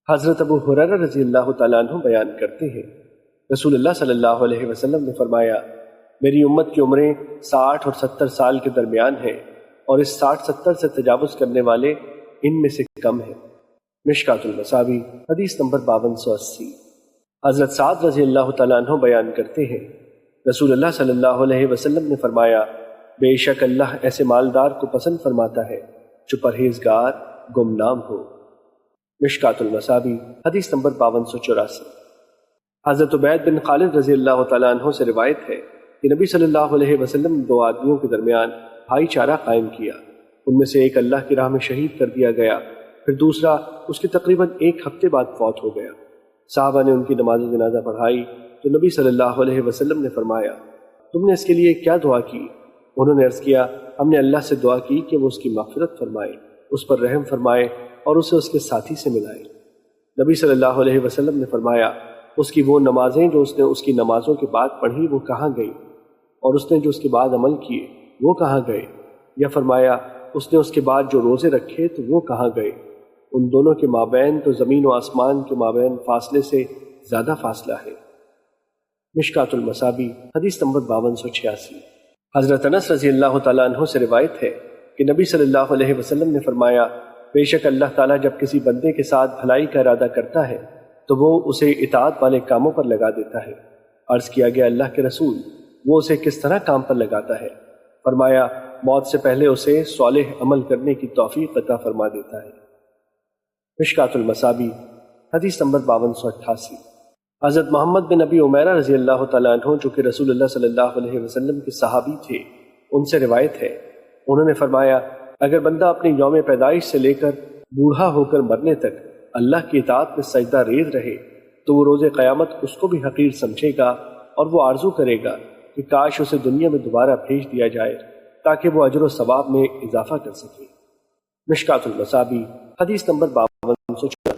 حضرت ابو ہریرہ رضی اللہ تعالیٰ عنہ بیان کرتے ہیں، رسول اللہ صلی اللہ علیہ وسلم نے فرمایا، میری امت کی عمریں 60 اور 70 سال کے درمیان ہیں، اور اس 60-70 سے تجاوز کرنے والے ان میں سے کم ہیں۔ مشکوٰۃ المصابیح حدیث نمبر 5280۔ حضرت سعد رضی اللہ تعالیٰ عنہ بیان کرتے ہیں، رسول اللہ صلی اللہ علیہ وسلم نے فرمایا، بے شک اللہ ایسے مالدار کو پسند فرماتا ہے جو پرہیزگار گمنام ہو۔ مشکوٰۃ المصابیح حدیث نمبر 5284۔ حضرت عبید بن خالد رضی اللہ تعالیٰ عنہ سے روایت ہے کہ نبی صلی اللہ علیہ وسلم نے 2 آدمیوں کے درمیان بھائی چارہ قائم کیا۔ ان میں سے ایک اللہ کی راہ میں شہید کر دیا گیا، پھر دوسرا اس کے تقریباً 1 ہفتے بعد فوت ہو گیا۔ صحابہ نے ان کی نماز جنازہ پڑھائی تو نبی صلی اللہ علیہ وسلم نے فرمایا، تم نے اس کے لیے کیا دعا کی؟ انہوں نے عرض کیا، ہم نے اللہ سے دعا کی کہ وہ اس کی مغفرت فرمائے، اس پر رحم فرمائے اور اسے اس کے ساتھی سے ملائے۔ نبی صلی اللہ علیہ وسلم نے فرمایا، اس کی وہ نمازیں جو اس نے اس کی نمازوں کے بعد پڑھی وہ کہاں گئی؟ اور اس نے جو اس کے بعد عمل کیے وہ کہاں گئے؟ یا فرمایا، اس نے اس کے بعد جو روزے رکھے تو وہ کہاں گئے؟ ان دونوں کے مابین تو زمین و آسمان کے مابین فاصلے سے زیادہ فاصلہ ہے۔ مشکوٰۃ المصابیح حدیث نمبر 5286۔ حضرت انس رضی اللہ تعالیٰ عنہ سے روایت ہے کہ نبی صلی اللہ علیہ وسلم نے فرمایا، بے شک اللہ تعالیٰ جب کسی بندے کے ساتھ بھلائی کا ارادہ کرتا ہے تو وہ اسے اطاعت والے کاموں پر لگا دیتا ہے۔ عرض کیا گیا، اللہ کے رسول، وہ اسے کس طرح کام پر لگاتا ہے؟ فرمایا، موت سے پہلے اسے صالح عمل کرنے کی توفیق عطا فرما دیتا ہے۔ مشکوٰۃ المصابیح حدیث نمبر 5288۔ حضرت محمد بن ابی عمیرہ رضی اللہ تعالیٰ عنہ جو کہ رسول اللہ صلی اللہ علیہ وسلم کے صحابی تھے، ان سے روایت ہے، انہوں نے فرمایا، اگر بندہ اپنی یوم پیدائش سے لے کر بوڑھا ہو کر مرنے تک اللہ کی اطاعت میں سجدہ ریز رہے تو وہ روز قیامت اس کو بھی حقیر سمجھے گا، اور وہ آرزو کرے گا کہ کاش اسے دنیا میں دوبارہ بھیج دیا جائے تاکہ وہ اجر و ثواب میں اضافہ کر سکے۔ مشکوٰۃ المصابیح حدیث نمبر 5284۔